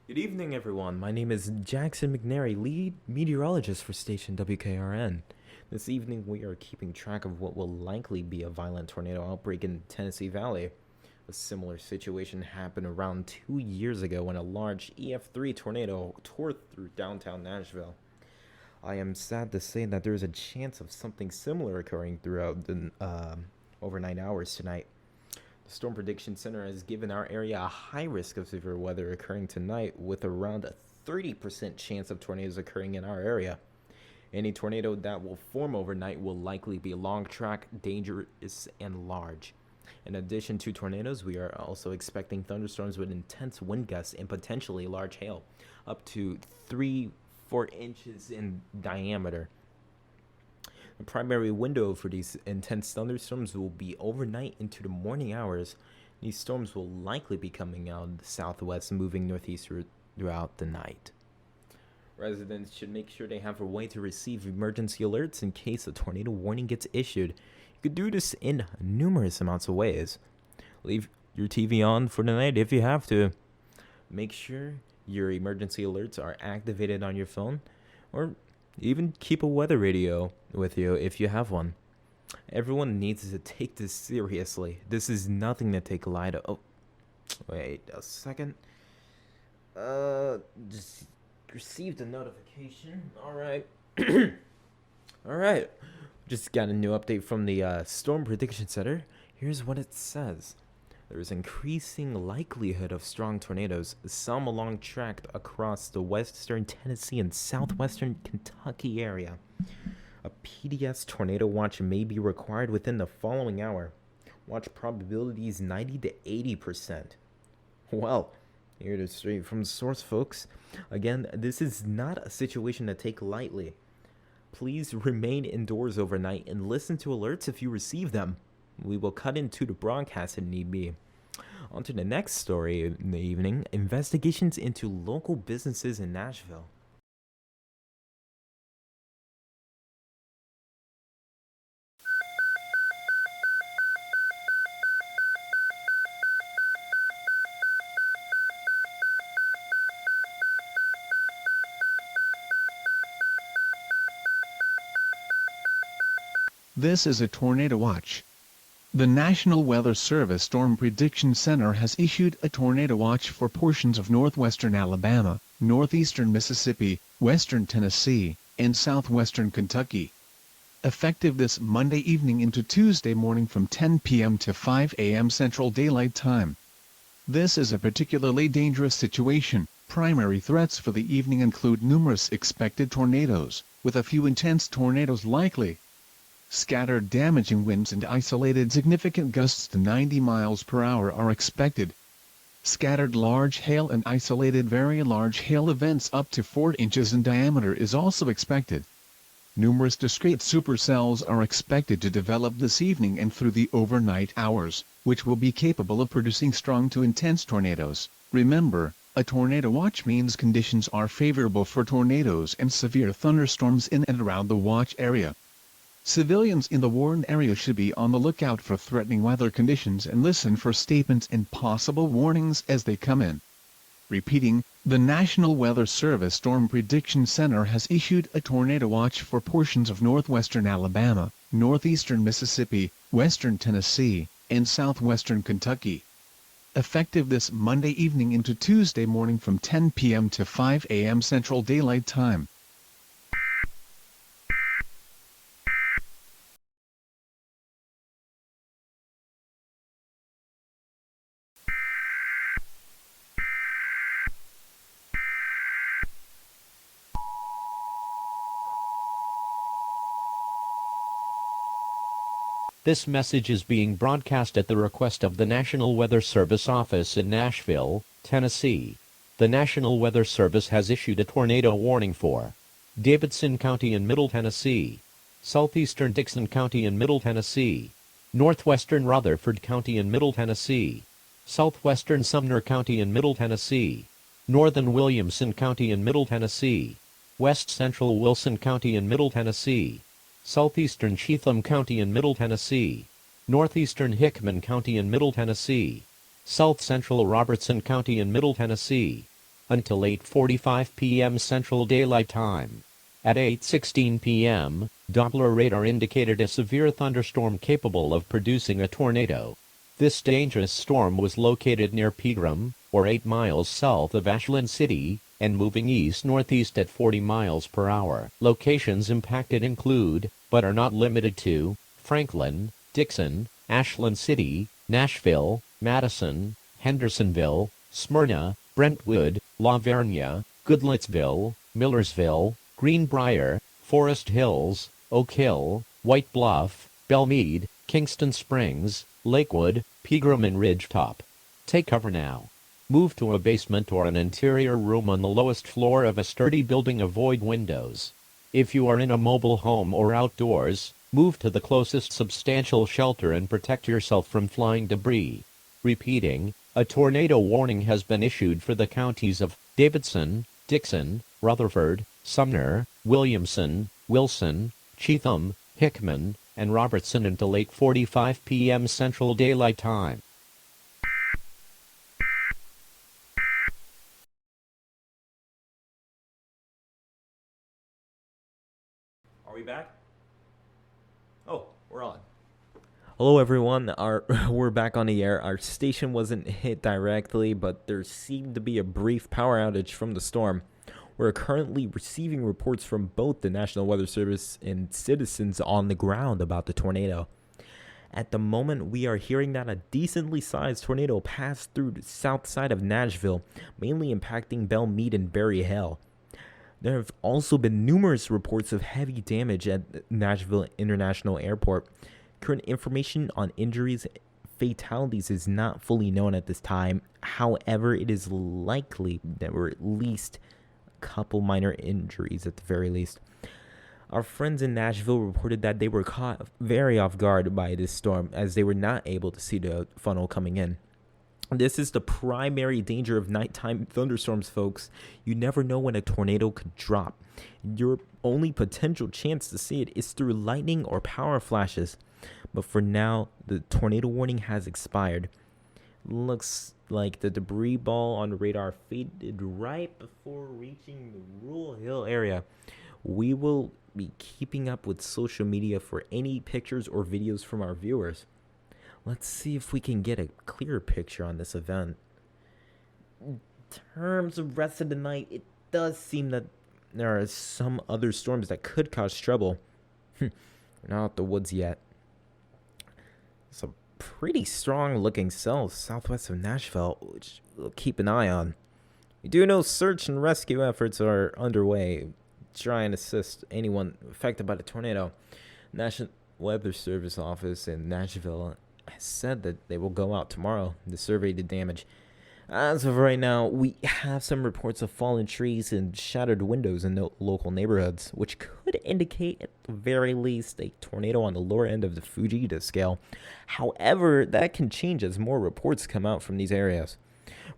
Good evening, everyone. My name is Jackson McNary, lead meteorologist for station WKRN. This evening, we are keeping track of what will likely be a violent tornado outbreak in Tennessee Valley. A similar situation happened around 2 years ago when a large EF3 tornado tore through downtown Nashville. I am sad to say that there is a chance of something similar occurring throughout the overnight hours tonight. The Storm Prediction Center has given our area a high risk of severe weather occurring tonight, with around a 30% chance of tornadoes occurring in our area. Any tornado that will form overnight will likely be long track, dangerous, and large. In addition to tornadoes, we are also expecting thunderstorms with intense wind gusts and potentially large hail, up to 4 inches in diameter. The primary window for these intense thunderstorms will be overnight into the morning hours. These storms will likely be coming out of the southwest, moving northeast throughout the night. Residents should make sure they have a way to receive emergency alerts in case a tornado warning gets issued. You could do this in numerous amounts of ways. Leave your TV on for the night if you have to. Make sure your emergency alerts are activated on your phone, or even keep a weather radio with you if you have one. Everyone needs to take this seriously. This is nothing to take light of. Oh, wait a second. Just received a notification. Alright. Alright. Just got a new update from the Storm Prediction Center. Here's what it says. There is increasing likelihood of strong tornadoes, some along track across the western Tennessee and southwestern Kentucky area. A PDS tornado watch may be required within the following hour. Watch probabilities 90 to 80%. Well, here it is straight from the source, folks. Again, this is not a situation to take lightly. Please remain indoors overnight and listen to alerts if you receive them. We will cut into the broadcast if need be. On to the next story in the evening. Investigations into local businesses in Nashville. This is a tornado watch. The National Weather Service Storm Prediction Center has issued a tornado watch for portions of northwestern Alabama, northeastern Mississippi, western Tennessee, and southwestern Kentucky. Effective this Monday evening into Tuesday morning from 10 p.m. to 5 a.m. Central Daylight Time. This is a particularly dangerous situation. Primary threats for the evening include numerous expected tornadoes, with a few intense tornadoes likely. Scattered damaging winds and isolated significant gusts to 90 miles per hour are expected. Scattered large hail and isolated very large hail events up to 4 inches in diameter is also expected. Numerous discrete supercells are expected to develop this evening and through the overnight hours, which will be capable of producing strong to intense tornadoes. Remember, a tornado watch means conditions are favorable for tornadoes and severe thunderstorms in and around the watch area. Civilians in the warned area should be on the lookout for threatening weather conditions and listen for statements and possible warnings as they come in. Repeating, the National Weather Service Storm Prediction Center has issued a tornado watch for portions of northwestern Alabama, northeastern Mississippi, western Tennessee, and southwestern Kentucky. Effective this Monday evening into Tuesday morning from 10 p.m. to 5 a.m. Central Daylight Time. This message is being broadcast at the request of the National Weather Service office in Nashville, Tennessee. The National Weather Service has issued a tornado warning for Davidson County in Middle Tennessee, southeastern Dixon County in Middle Tennessee, northwestern Rutherford County in Middle Tennessee, southwestern Sumner County in Middle Tennessee, northern Williamson County in Middle Tennessee, west central Wilson County in Middle Tennessee, southeastern Cheatham County in Middle Tennessee, northeastern Hickman County in Middle Tennessee, south central Robertson County in Middle Tennessee, until 8:45 p.m. Central Daylight Time. At 8:16 p.m., Doppler radar indicated a severe thunderstorm capable of producing a tornado. This dangerous storm was located near Pegram, or 8 miles south of Ashland City, and moving east-northeast at 40 miles per hour. Locations impacted include, but are not limited to, Franklin, Dixon, Ashland City, Nashville, Madison, Hendersonville, Smyrna, Brentwood, La Vernia, Goodlettsville, Millersville, Greenbrier, Forest Hills, Oak Hill, White Bluff, Belmead, Kingston Springs, Lakewood, Pegram and Ridgetop. Take cover now. Move to a basement or an interior room on the lowest floor of a sturdy building. Avoid windows. If you are in a mobile home or outdoors, move to the closest substantial shelter and protect yourself from flying debris. Repeating, a tornado warning has been issued for the counties of Davidson, Dixon, Rutherford, Sumner, Williamson, Wilson, Cheatham, Hickman, and Robertson until 8:45 p.m. Central Daylight Time. Are we back? Oh, we're on. Hello everyone, we're back on the air. Our station wasn't hit directly, but there seemed to be a brief power outage from the storm. We're currently receiving reports from both the National Weather Service and citizens on the ground about the tornado. At the moment, we are hearing that a decently sized tornado passed through the south side of Nashville, mainly impacting Belmead and Berry Hill. There have also been numerous reports of heavy damage at Nashville International Airport. Current information on injuries and fatalities is not fully known at this time. However, it is likely that we're at least a couple minor injuries at the very least. Our friends in Nashville reported that they were caught very off guard by this storm as they were not able to see the funnel coming in. This is the primary danger of nighttime thunderstorms, folks. You never know when a tornado could drop. Your only potential chance to see it is through lightning or power flashes. But for now, the tornado warning has expired. Looks like the debris ball on the radar faded right before reaching the Rural Hill area. We will be keeping up with social media for any pictures or videos from our viewers. Let's see if we can get a clearer picture on this event. In terms of rest of the night, it does seem that there are some other storms that could cause trouble. We're not out the woods yet. It's a pretty strong looking cell southwest of Nashville, which we'll keep an eye on. We do know search and rescue efforts are underway. Try and assist anyone affected by the tornado. National Weather Service office in Nashville has said that they will go out tomorrow to survey the damage. As of right now, we have some reports of fallen trees and shattered windows in the local neighborhoods, which could indicate at the very least a tornado on the lower end of the Fujita scale. However, that can change as more reports come out from these areas.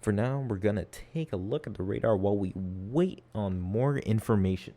For now, we're going to take a look at the radar while we wait on more information.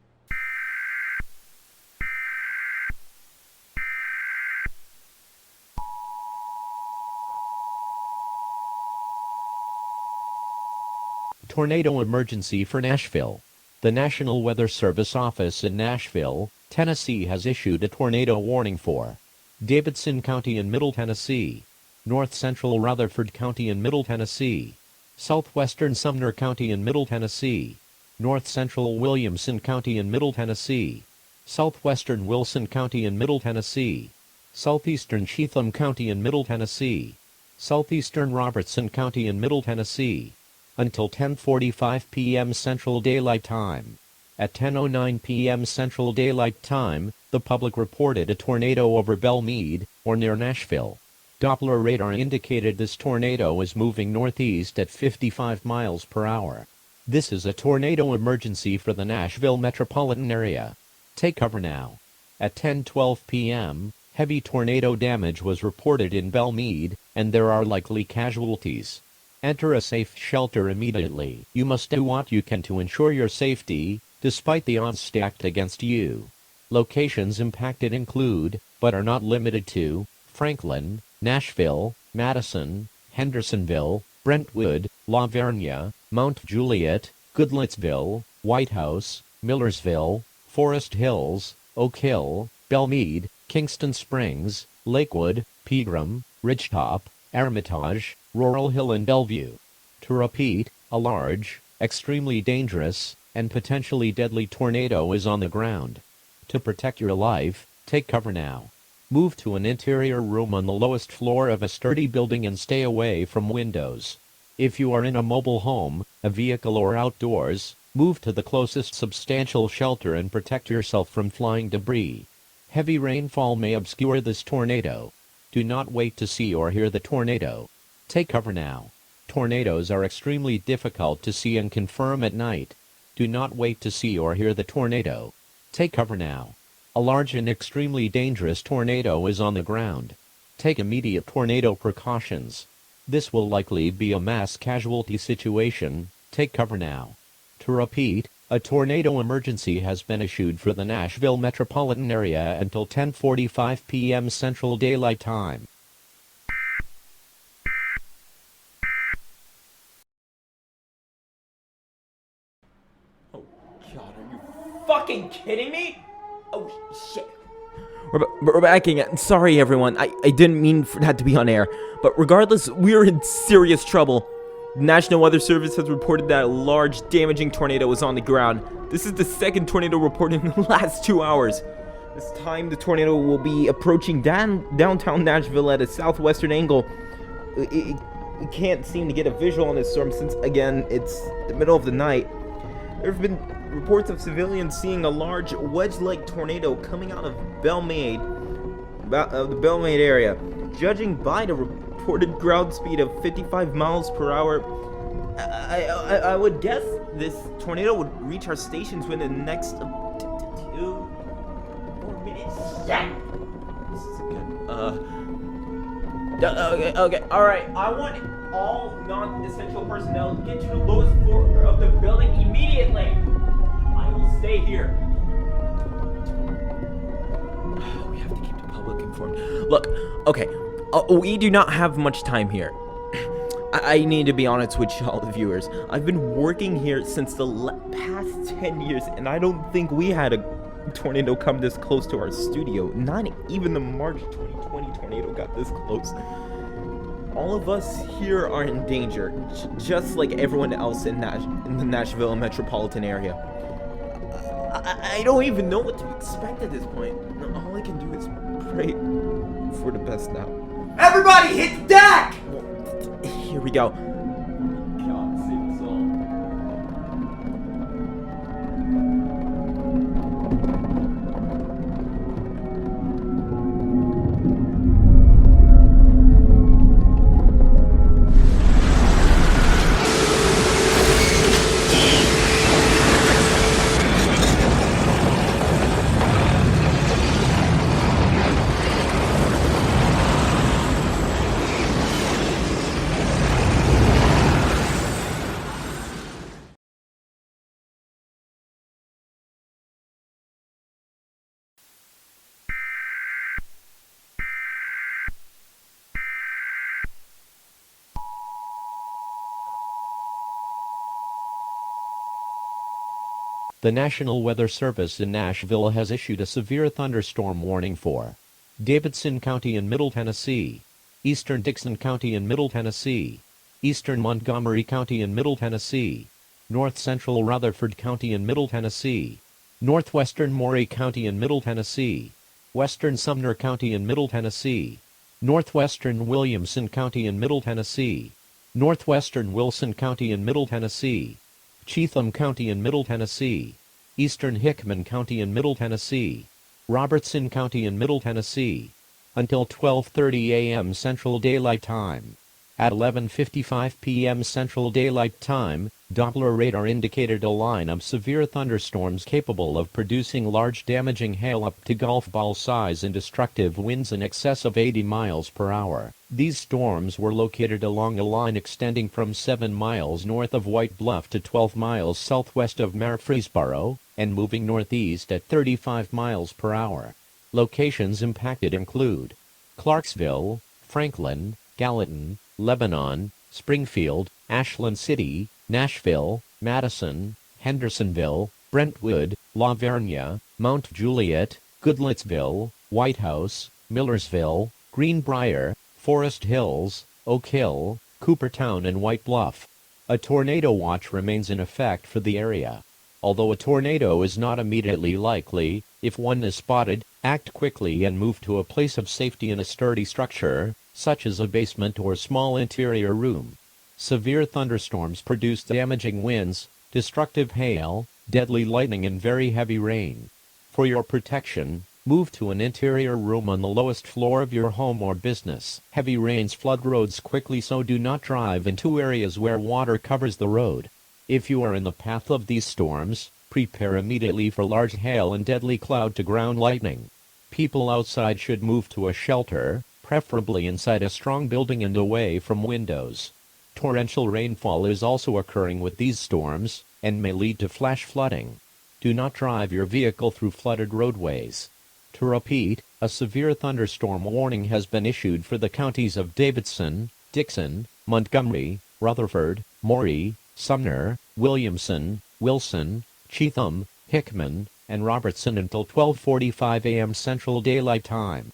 Tornado emergency for Nashville. The National Weather Service office in Nashville, Tennessee has issued a tornado warning for Davidson County in Middle Tennessee, North Central Rutherford County in Middle Tennessee, Southwestern Sumner County in Middle Tennessee, North Central Williamson County in Middle Tennessee, Southwestern Wilson County in Middle Tennessee, Southeastern Cheatham County in Middle Tennessee, Southeastern Robertson County in Middle Tennessee, until 10:45 p.m. Central Daylight Time. At 10:09 p.m. Central Daylight Time, the public reported a tornado over Belmead, or near Nashville. Doppler radar indicated this tornado is moving northeast at 55 miles per hour. This is a tornado emergency for the Nashville metropolitan area. Take cover now. At 10:12 p.m., heavy tornado damage was reported in Belmead, and there are likely casualties. Enter a safe shelter immediately. You must do what you can to ensure your safety, despite the odds stacked against you. Locations impacted include, but are not limited to, Franklin, Nashville, Madison, Hendersonville, Brentwood, La Vernia, Mount Juliet, Goodlettsville, White House, Millersville, Forest Hills, Oak Hill, Belmead, Kingston Springs, Lakewood, Pegram, Ridgetop, Armitage, Rural Hill and Bellevue. To repeat, a large, extremely dangerous, and potentially deadly tornado is on the ground. To protect your life, take cover now. Move to an interior room on the lowest floor of a sturdy building and stay away from windows. If you are in a mobile home, a vehicle or outdoors, move to the closest substantial shelter and protect yourself from flying debris. Heavy rainfall may obscure this tornado. Do not wait to see or hear the tornado. Take cover now. Tornadoes are extremely difficult to see and confirm at night. Do not wait to see or hear the tornado. Take cover now. A large and extremely dangerous tornado is on the ground. Take immediate tornado precautions. This will likely be a mass casualty situation. Take cover now. To repeat, a tornado emergency has been issued for the Nashville metropolitan area until 10:45 p.m. Central Daylight Time. Oh God, are you fucking kidding me? Oh shit. We're back again. Sorry everyone, I didn't mean for that to be on air. But regardless, we're in serious trouble. The National Weather Service has reported that a large, damaging tornado is on the ground. This is the second tornado reported in the last 2 hours. This time, the tornado will be approaching downtown Nashville at a southwestern angle. It can't seem to get a visual on this storm since, again, it's the middle of the night. There have been reports of civilians seeing a large wedge-like tornado coming out of Belmead, the Belmead area. Judging by the reported ground speed of 55 miles per hour, I would guess this tornado would reach our stations within the next 2 more minutes. Shit! This is good. Okay, alright. I want all non-essential personnel to get to the lowest floor of the building immediately. I will stay here. We have to keep the public informed. Look, okay, we do not have much time here. I need to be honest with y'all, the viewers. I've been working here since the past 10 years, and I don't think we had a tornado come this close to our studio. Not even the March 2020 tornado got this close. All of us here are in danger, just like everyone else in the Nashville metropolitan area. I don't even know what to expect at this point. All I can do is pray for the best now. Everybody hit the deck! Here we go. God save us all. The National Weather Service in Nashville has issued a severe thunderstorm warning for Davidson County in Middle Tennessee, Eastern Dixon County in Middle Tennessee, Eastern Montgomery County in Middle Tennessee, North Central Rutherford County in Middle Tennessee, Northwestern Maury County in Middle Tennessee, Western Sumner County in Middle Tennessee, Northwestern Williamson County in Middle Tennessee, Northwestern Wilson County in Middle Tennessee, Cheatham County in Middle Tennessee, Eastern Hickman County in Middle Tennessee, Robertson County in Middle Tennessee, until 12:30 a.m. Central Daylight Time. At 11:55 p.m. Central Daylight Time, Doppler radar indicated a line of severe thunderstorms capable of producing large damaging hail up to golf ball size and destructive winds in excess of 80 miles per hour. These storms were located along a line extending from 7 miles north of White Bluff to 12 miles southwest of Murfreesboro, and moving northeast at 35 miles per hour. Locations impacted include Clarksville, Franklin, Gallatin, Lebanon, Springfield, Ashland City, Nashville, Madison, Hendersonville, Brentwood, La Vernia, Mount Juliet, Goodlettsville, White House, Millersville, Greenbrier, Forest Hills, Oak Hill, Coopertown and White Bluff. A tornado watch remains in effect for the area. Although a tornado is not immediately likely, if one is spotted, act quickly and move to a place of safety in a sturdy structure, such as a basement or small interior room. Severe thunderstorms produce damaging winds, destructive hail, deadly lightning and very heavy rain. For your protection, move to an interior room on the lowest floor of your home or business. Heavy rains flood roads quickly, so do not drive into areas where water covers the road. If you are in the path of these storms, prepare immediately for large hail and deadly cloud-to-ground lightning. People outside should move to a shelter, preferably inside a strong building and away from windows. Torrential rainfall is also occurring with these storms, and may lead to flash flooding. Do not drive your vehicle through flooded roadways. To repeat, a severe thunderstorm warning has been issued for the counties of Davidson, Dixon, Montgomery, Rutherford, Maury, Sumner, Williamson, Wilson, Cheatham, Hickman, and Robertson until 12:45 a.m. Central Daylight Time.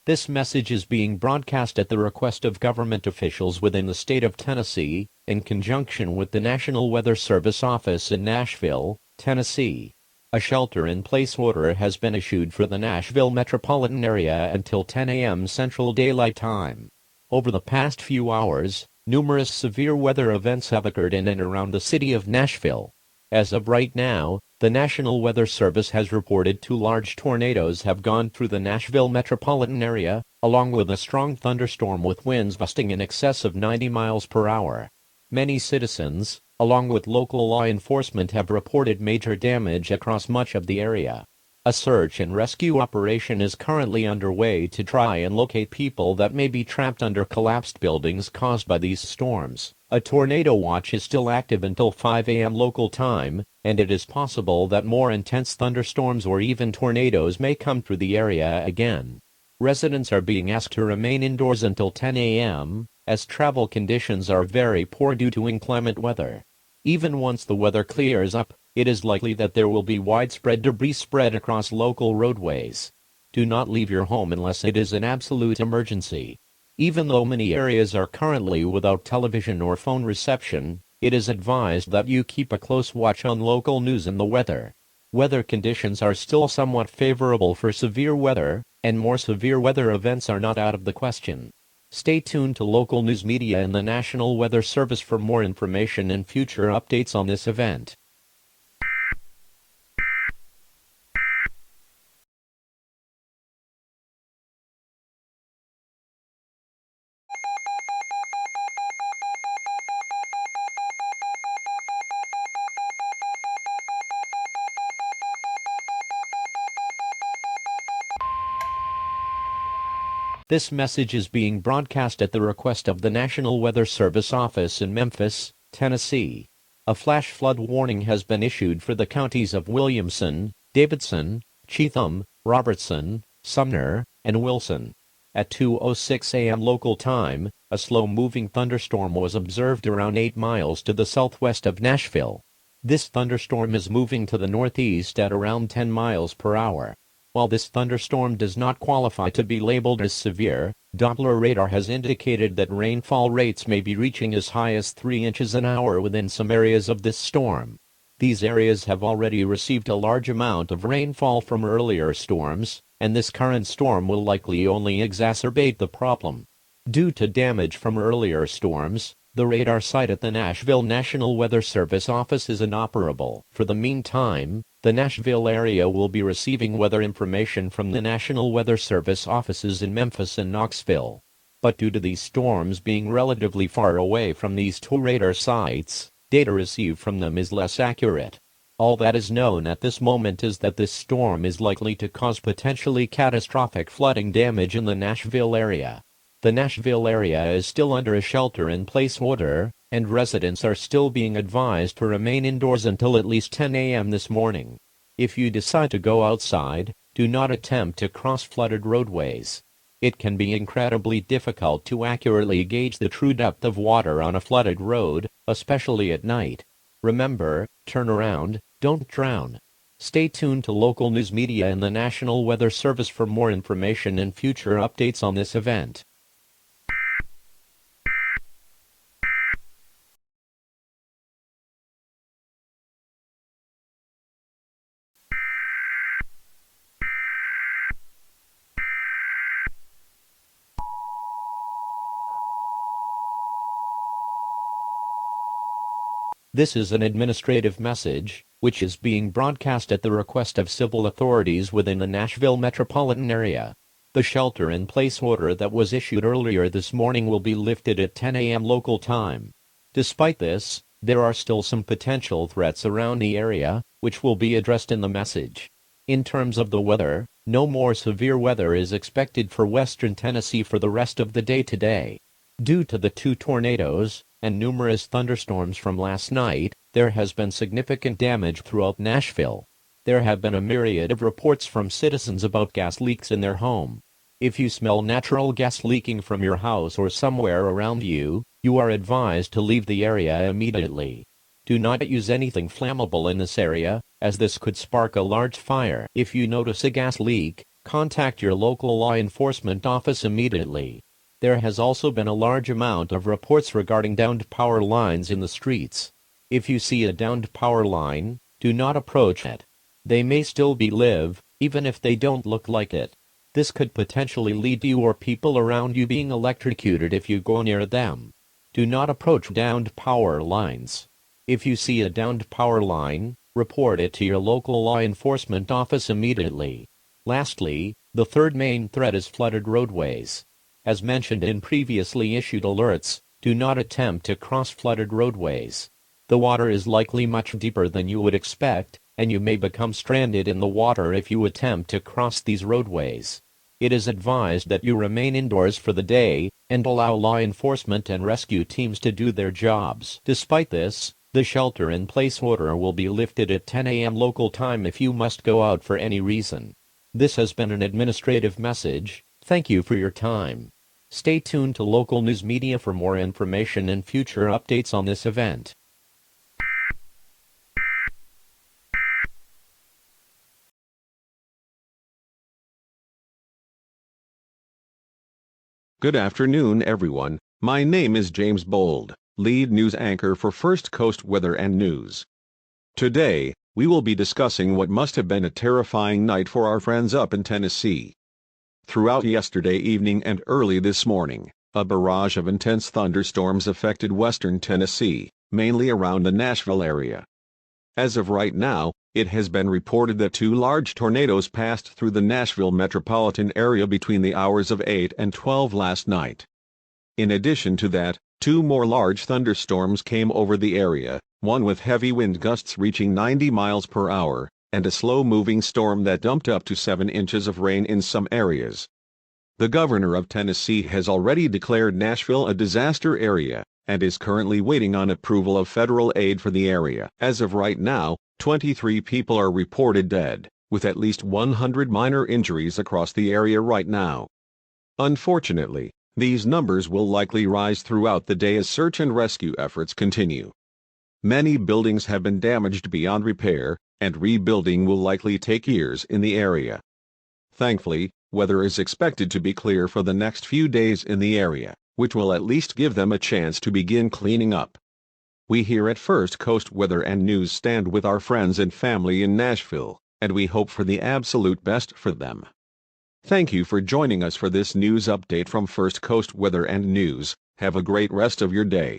This message is being broadcast at the request of government officials within the state of Tennessee, in conjunction with the National Weather Service office in Nashville, Tennessee. A shelter-in-place order has been issued for the Nashville metropolitan area until 10 a.m. Central Daylight Time. Over the past few hours, numerous severe weather events have occurred in and around the city of Nashville. As of right now, the National Weather Service has reported 2 large tornadoes have gone through the Nashville metropolitan area, along with a strong thunderstorm with winds gusting in excess of 90 miles per hour. Many citizens, along with local law enforcement, have reported major damage across much of the area. A search and rescue operation is currently underway to try and locate people that may be trapped under collapsed buildings caused by these storms. A tornado watch is still active until 5 a.m. local time, and it is possible that more intense thunderstorms or even tornadoes may come through the area again. Residents are being asked to remain indoors until 10 a.m., as travel conditions are very poor due to inclement weather. Even once the weather clears up, it is likely that there will be widespread debris spread across local roadways. Do not leave your home unless it is an absolute emergency. Even though many areas are currently without television or phone reception, it is advised that you keep a close watch on local news and the weather. Weather conditions are still somewhat favorable for severe weather, and more severe weather events are not out of the question. Stay tuned to local news media and the National Weather Service for more information and future updates on this event. This message is being broadcast at the request of the National Weather Service office in Memphis, Tennessee. A flash flood warning has been issued for the counties of Williamson, Davidson, Cheatham, Robertson, Sumner, and Wilson. At 2:06 a.m. local time, a slow-moving thunderstorm was observed around 8 miles to the southwest of Nashville. This thunderstorm is moving to the northeast at around 10 miles per hour. While this thunderstorm does not qualify to be labeled as severe, Doppler radar has indicated that rainfall rates may be reaching as high as 3 inches an hour within some areas of this storm. These areas have already received a large amount of rainfall from earlier storms, and this current storm will likely only exacerbate the problem. Due to damage from earlier storms, the radar site at the Nashville National Weather Service office is inoperable. For the meantime, the Nashville area will be receiving weather information from the National Weather Service offices in Memphis and Knoxville. But due to these storms being relatively far away from these 2 radar sites, data received from them is less accurate. All that is known at this moment is that this storm is likely to cause potentially catastrophic flooding damage in the Nashville area. The Nashville area is still under a shelter-in-place order, and residents are still being advised to remain indoors until at least 10 a.m. this morning. If you decide to go outside, do not attempt to cross flooded roadways. It can be incredibly difficult to accurately gauge the true depth of water on a flooded road, especially at night. Remember, turn around, don't drown. Stay tuned to local news media and the National Weather Service for more information and future updates on this event. This is an administrative message, which is being broadcast at the request of civil authorities within the Nashville metropolitan area. The shelter-in-place order that was issued earlier this morning will be lifted at 10 a.m. local time. Despite this, there are still some potential threats around the area, which will be addressed in the message. In terms of the weather, no more severe weather is expected for western Tennessee for the rest of the day today. Due to the 2 tornadoes and numerous thunderstorms from last night, there has been significant damage throughout Nashville. There have been a myriad of reports from citizens about gas leaks in their home. If you smell natural gas leaking from your house or somewhere around you, you are advised to leave the area immediately. Do not use anything flammable in this area, as this could spark a large fire. If you notice a gas leak, contact your local law enforcement office immediately. There has also been a large amount of reports regarding downed power lines in the streets. If you see a downed power line, do not approach it. They may still be live, even if they don't look like it. This could potentially lead to you or people around you being electrocuted if you go near them. Do not approach downed power lines. If you see a downed power line, report it to your local law enforcement office immediately. Lastly, the third main threat is flooded roadways. As mentioned in previously issued alerts, do not attempt to cross flooded roadways. The water is likely much deeper than you would expect, and you may become stranded in the water if you attempt to cross these roadways. It is advised that you remain indoors for the day, and allow law enforcement and rescue teams to do their jobs. Despite this, the shelter-in-place order will be lifted at 10 a.m. local time if you must go out for any reason. This has been an administrative message. Thank you for your time. Stay tuned to local news media for more information and future updates on this event. Good afternoon, everyone. My name is James Bold, lead news anchor for First Coast Weather and News. Today, we will be discussing what must have been a terrifying night for our friends up in Tennessee. Throughout yesterday evening and early this morning, a barrage of intense thunderstorms affected western Tennessee, mainly around the Nashville area. As of right now, it has been reported that 2 large tornadoes passed through the Nashville metropolitan area between the hours of 8 and 12 last night. In addition to that, 2 more large thunderstorms came over the area, one with heavy wind gusts reaching 90 miles per hour, and a slow-moving storm that dumped up to 7 inches of rain in some areas. The governor of Tennessee has already declared Nashville a disaster area, and is currently waiting on approval of federal aid for the area. As of right now, 23 people are reported dead, with at least 100 minor injuries across the area right now. Unfortunately, these numbers will likely rise throughout the day as search and rescue efforts continue. Many buildings have been damaged beyond repair, and rebuilding will likely take years in the area. Thankfully, weather is expected to be clear for the next few days in the area, which will at least give them a chance to begin cleaning up. We here at First Coast Weather and News stand with our friends and family in Nashville, and we hope for the absolute best for them. Thank you for joining us for this news update from First Coast Weather and News. Have a great rest of your day.